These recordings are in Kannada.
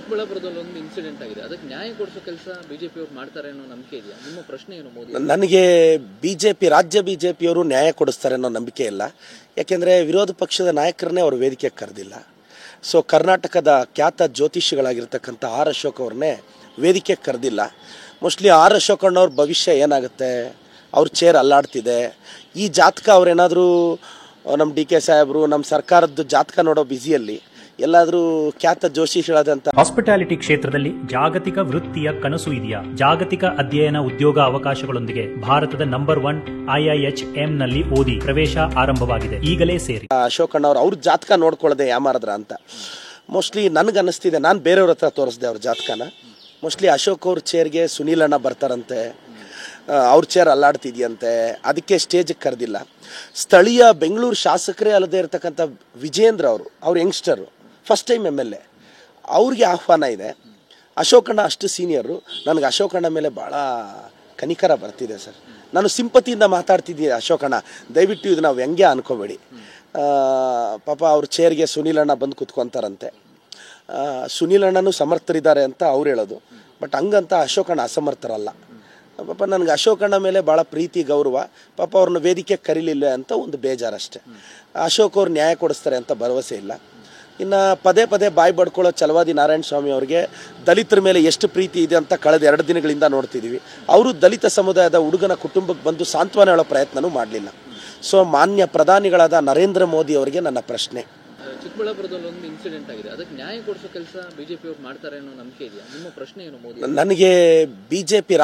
ಚಿಕ್ಕಬಳ್ಳಾಪುರದಲ್ಲಿ ಒಂದು ಇನ್ಸಿಡೆಂಟ್ ಆಗಿದೆ, ಅದಕ್ಕೆ ನ್ಯಾಯ ಕೊಡಿಸೋ ಕೆಲಸ ಬಿಜೆಪಿಯವರು ಮಾಡ್ತಾರೆ ಅನ್ನೋ ನಂಬಿಕೆ ಇದೆಯಾ? ನಿಮ್ಮ ಪ್ರಶ್ನೆ ಏನು ಮೋದಿ? ನನಗೆ ರಾಜ್ಯ ಬಿಜೆಪಿಯವರು ನ್ಯಾಯ ಕೊಡಿಸ್ತಾರೆ ಅನ್ನೋ ನಂಬಿಕೆ ಇಲ್ಲ. ಯಾಕೆಂದರೆ ವಿರೋಧ ಪಕ್ಷದ ನಾಯಕರನ್ನೇ ಅವರು ವೇದಿಕೆಗೆ ಕರೆದಿಲ್ಲ. ಸೊ ಕರ್ನಾಟಕದ ಖ್ಯಾತ ಜ್ಯೋತಿಷಿಗಳಾಗಿರ್ತಕ್ಕಂಥ ಆರ್ ಅಶೋಕ್ ಅವ್ರನ್ನೇ ವೇದಿಕೆಗೆ ಕರೆದಿಲ್ಲ. ಮೋಸ್ಟ್ಲಿ ಆರ್ ಅಶೋಕ್ ಅಣ್ಣವ್ರ ಭವಿಷ್ಯ ಏನಾಗುತ್ತೆ, ಅವ್ರ ಚೇರ್ ಅಲ್ಲಾಡ್ತಿದೆ. ಈ ಜಾತಕ ಅವ್ರೇನಾದರೂ ನಮ್ಮ ಡಿ ಕೆ ಸಾಹೇಬರು ನಮ್ಮ ಸರ್ಕಾರದ್ದು ಜಾತಕ ನೋಡೋ ಬ್ಯುಸಿಯಲ್ಲಿ ಎಲ್ಲಾದರೂ ಖ್ಯಾತ ಜೋಶಿಗಳಾದಂಥ ಹಾಸ್ಪಿಟಾಲಿಟಿ ಕ್ಷೇತ್ರದಲ್ಲಿ ಜಾಗತಿಕ ವೃತ್ತಿಯ ಕನಸು ಇದೆಯಾ? ಜಾಗತಿಕ ಅಧ್ಯಯನ ಉದ್ಯೋಗ ಅವಕಾಶಗಳೊಂದಿಗೆ ಭಾರತದ ನಂಬರ್ 1 IIHM ನಲ್ಲಿ ಓದಿ ಪ್ರವೇಶ ಆರಂಭವಾಗಿದೆ. ಈಗಲೇ ಸೇರಿ. ಅಶೋಕ್ ಅಣ್ಣವ್ರು ಅವ್ರ ಜಾತಕ ನೋಡ್ಕೊಳ್ಳದೆ ಯಾಮಾರದ್ರ ಅಂತ ಮೋಸ್ಟ್ಲಿ ನನಗನ್ನಿಸ್ತಿದೆ. ನಾನು ಬೇರೆಯವ್ರ ಹತ್ರ ತೋರಿಸಿದೆ ಅವ್ರ ಜಾತಕನ. ಮೋಸ್ಟ್ಲಿ ಅಶೋಕ್ ಅವ್ರ ಚೇರ್ಗೆ ಸುನೀಲ್ ಅಣ್ಣ ಬರ್ತಾರಂತೆ, ಅವ್ರ ಚೇರ್ ಅಲ್ಲಾಡ್ತಿದ್ಯಂತೆ, ಅದಕ್ಕೆ ಸ್ಟೇಜಿಗೆ ಕರೆದಿಲ್ಲ. ಸ್ಥಳೀಯ ಬೆಂಗಳೂರು ಶಾಸಕರೇ ಅಲ್ಲದೆ ಇರತಕ್ಕಂಥ ವಿಜೇಂದ್ರ ಅವ್ರು ಯಂಗ್ಸ್ಟರು, ಫಸ್ಟ್ ಟೈಮ್ MLA, ಅವ್ರಿಗೆ ಆಹ್ವಾನ ಇದೆ. ಅಶೋಕಣ್ಣ ಅಷ್ಟು ಸೀನಿಯರು. ನನಗೆ ಅಶೋಕಣ್ಣ ಮೇಲೆ ಭಾಳ ಕನಿಕರ ಬರ್ತಿದೆ ಸರ್. ನಾನು ಸಿಂಪತಿಯಿಂದ ಮಾತಾಡ್ತಿದ್ದೀನಿ. ಅಶೋಕಣ್ಣ ದಯವಿಟ್ಟು ಇದು ನಾವು ವ್ಯಂಗ್ಯ ಅನ್ಕೋಬೇಡಿ. ಪಾಪ ಅವ್ರ ಚೇರ್ಗೆ ಸುನೀಲ್ ಅಣ್ಣ ಬಂದು ಕುತ್ಕೊತಾರಂತೆ. ಸುನೀಲ್ ಅಣ್ಣನೂ ಸಮರ್ಥರಿದ್ದಾರೆ ಅಂತ ಅವ್ರು ಹೇಳೋದು. ಬಟ್ ಹಂಗಂತ ಅಶೋಕಣ್ಣ ಅಸಮರ್ಥರಲ್ಲ. ಪಾಪ ನನಗೆ ಅಶೋಕಣ್ಣ ಮೇಲೆ ಭಾಳ ಪ್ರೀತಿ ಗೌರವ. ಪಾಪ ಅವ್ರನ್ನ ವೇದಿಕೆ ಕರೀಲಿಲ್ಲ ಅಂತ ಒಂದು ಬೇಜಾರಷ್ಟೇ. ಅಶೋಕ್ ಅವ್ರು ನ್ಯಾಯ ಕೊಡಿಸ್ತಾರೆ ಅಂತ ಭರವಸೆ ಇಲ್ಲ. ಇನ್ನು ಪದೇ ಪದೇ ಬಾಯಿ ಬಡ್ಕೊಳ್ಳೋ ಛಲವಾದಿ ನಾರಾಯಣ ಸ್ವಾಮಿ ಅವ್ರಿಗೆ ದಲಿತರ ಮೇಲೆ ಎಷ್ಟು ಪ್ರೀತಿ ಇದೆ ಅಂತ ಕಳೆದ 2 ದಿನಗಳಿಂದ ನೋಡ್ತಿದ್ದೀವಿ. ಅವರು ದಲಿತ ಸಮುದಾಯದ ಹುಡುಗನ ಕುಟುಂಬಕ್ಕೆ ಬಂದು ಸಾಂತ್ವನ ಹೇಳೋ ಪ್ರಯತ್ನನೂ ಮಾಡಲಿಲ್ಲ. ಸೊ ಮಾನ್ಯ ಪ್ರಧಾನಿಗಳಾದ ನರೇಂದ್ರ ಮೋದಿ ಅವರಿಗೆ ನನ್ನ ಪ್ರಶ್ನೆ. ಚಿಕ್ಕಬಳ್ಳಾಪುರದಲ್ಲಿ ಒಂದು ಇನ್ಸಿಡೆಂಟ್ ಆಗಿದೆ, ಅದಕ್ಕೆ ನ್ಯಾಯ ಕೊಡಿಸೋ ಕೆಲಸ ಬಿಜೆಪಿಯವರು ಮಾಡ್ತಾರೆ ಅನ್ನೋ ನಂಬಿಕೆ ಇದೆಯಾ? ನಿಮ್ಮ ಪ್ರಶ್ನೆ ಏನು ಮೋದಿ? ನನಗೆ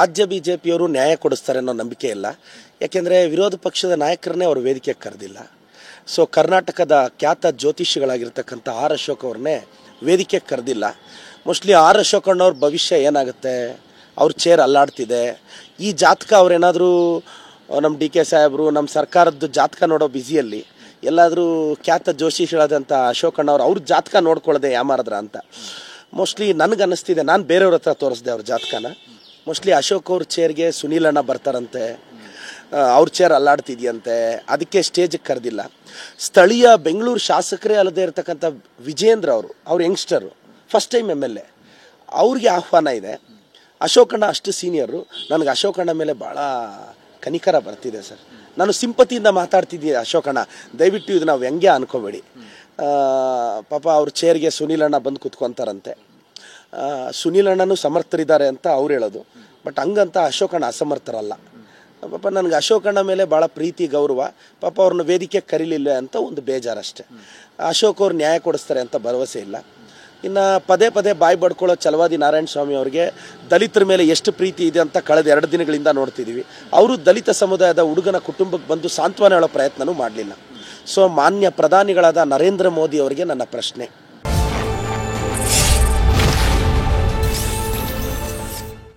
ರಾಜ್ಯ ಬಿಜೆಪಿಯವರು ನ್ಯಾಯ ಕೊಡಿಸ್ತಾರೆ ಅನ್ನೋ ನಂಬಿಕೆ ಇಲ್ಲ. ಯಾಕೆಂದರೆ ವಿರೋಧ ಪಕ್ಷದ ನಾಯಕರನ್ನೇ ಅವರು ವೇದಿಕೆಗೆ ಕರೆದಿಲ್ಲ. ಸೊ ಕರ್ನಾಟಕದ ಖ್ಯಾತ ಜ್ಯೋತಿಷಿಗಳಾಗಿರ್ತಕ್ಕಂಥ ಆರ್ ಅಶೋಕ್ ಅವ್ರನ್ನೇ ವೇದಿಕೆಗೆ ಕರೆದಿಲ್ಲ. ಮೋಸ್ಟ್ಲಿ ಆರ್ ಅಶೋಕ್ ಅಣ್ಣವ್ರ ಭವಿಷ್ಯ ಏನಾಗುತ್ತೆ, ಅವ್ರ ಚೇರ್ ಅಲ್ಲಾಡ್ತಿದೆ. ಈ ಜಾತಕ ಅವ್ರೇನಾದರೂ ನಮ್ಮ ಡಿ ಕೆ ಸಾಹೇಬರು ನಮ್ಮ ಸರ್ಕಾರದ್ದು ಜಾತಕ ನೋಡೋ ಬ್ಯುಸಿಯಲ್ಲಿ ಎಲ್ಲಾದರೂ ಖ್ಯಾತ ಜೋಶಿಗಳಾದಂಥ ಅಶೋಕ್ ಅಣ್ಣವ್ರು ಅವ್ರ ಜಾತಕ ನೋಡ್ಕೊಳ್ಳದೆ ಯಾಮಾರದ್ರ ಅಂತ ಮೋಸ್ಟ್ಲಿ ನನಗನ್ನಿಸ್ತಿದೆ. ನಾನು ಬೇರೆಯವ್ರ ಹತ್ರ ತೋರಿಸಿದೆ ಅವ್ರ ಜಾತಕನ. ಮೋಸ್ಟ್ಲಿ ಅಶೋಕ್ ಅವ್ರ ಚೇರ್ಗೆ ಸುನೀಲ್ ಅಣ್ಣ ಬರ್ತಾರಂತೆ, ಅವ್ರ ಚೇರ್ ಅಲ್ಲಾಡ್ತಿದ್ಯಂತೆ, ಅದಕ್ಕೆ ಸ್ಟೇಜಿಗೆ ಕರೆದಿಲ್ಲ. ಸ್ಥಳೀಯ ಬೆಂಗಳೂರು ಶಾಸಕರೇ ಅಲ್ಲದೆ ಇರತಕ್ಕಂಥ ವಿಜೇಂದ್ರ ಅವ್ರು ಯಂಗ್ಸ್ಟರು, ಫಸ್ಟ್ ಟೈಮ್ MLA, ಅವ್ರಿಗೆ ಆಹ್ವಾನ ಇದೆ. ಅಶೋಕಣ್ಣ ಅಷ್ಟು ಸೀನಿಯರು. ನನಗೆ ಅಶೋಕಣ್ಣ ಮೇಲೆ ಭಾಳ ಕನಿಕರ ಬರ್ತಿದೆ ಸರ್. ನಾನು ಸಿಂಪತಿಯಿಂದ ಮಾತಾಡ್ತಿದ್ದೀನಿ. ಅಶೋಕಣ್ಣ ದಯವಿಟ್ಟು ಇದು ನಾವು ವ್ಯಂಗ್ಯ ಅನ್ಕೋಬೇಡಿ. ಪಾಪ ಅವ್ರ ಚೇರ್ಗೆ ಸುನೀಲ್ ಅಣ್ಣ ಬಂದು ಕುತ್ಕೊತಾರಂತೆ. ಸುನೀಲ್ ಅಣ್ಣನೂ ಸಮರ್ಥರಿದ್ದಾರೆ ಅಂತ ಅವ್ರು ಹೇಳೋದು. ಬಟ್ ಹಂಗಂತ ಅಶೋಕಣ್ಣ ಅಸಮರ್ಥರಲ್ಲ. ಪಾಪ ನನಗೆ ಅಶೋಕಣ್ಣ ಮೇಲೆ ಭಾಳ ಪ್ರೀತಿ ಗೌರವ. ಪಾಪ ಅವ್ರನ್ನ ವೇದಿಕೆಗೆ ಕರೀಲಿಲ್ಲ ಅಂತ ಒಂದು ಬೇಜಾರಷ್ಟೇ. ಅಶೋಕ್ ಅವ್ರು ನ್ಯಾಯ ಕೊಡಿಸ್ತಾರೆ ಅಂತ ಭರವಸೆ ಇಲ್ಲ. ಇನ್ನು ಪದೇ ಪದೇ ಬಾಯಿ ಬಡ್ಕೊಳ್ಳೋ ಛಲವಾದಿ ನಾರಾಯಣ ಸ್ವಾಮಿ ಅವ್ರಿಗೆ ದಲಿತರ ಮೇಲೆ ಎಷ್ಟು ಪ್ರೀತಿ ಇದೆ ಅಂತ ಕಳೆದ 2 ದಿನಗಳಿಂದ ನೋಡ್ತಿದ್ದೀವಿ. ಅವರು ದಲಿತ ಸಮುದಾಯದ ಹುಡುಗನ ಕುಟುಂಬಕ್ಕೆ ಬಂದು ಸಾಂತ್ವನ ಹೇಳೋ ಪ್ರಯತ್ನನೂ ಮಾಡಲಿಲ್ಲ. ಸೊ ಮಾನ್ಯ ಪ್ರಧಾನಿಗಳಾದ ನರೇಂದ್ರ ಮೋದಿ ಅವರಿಗೆ ನನ್ನ ಪ್ರಶ್ನೆ.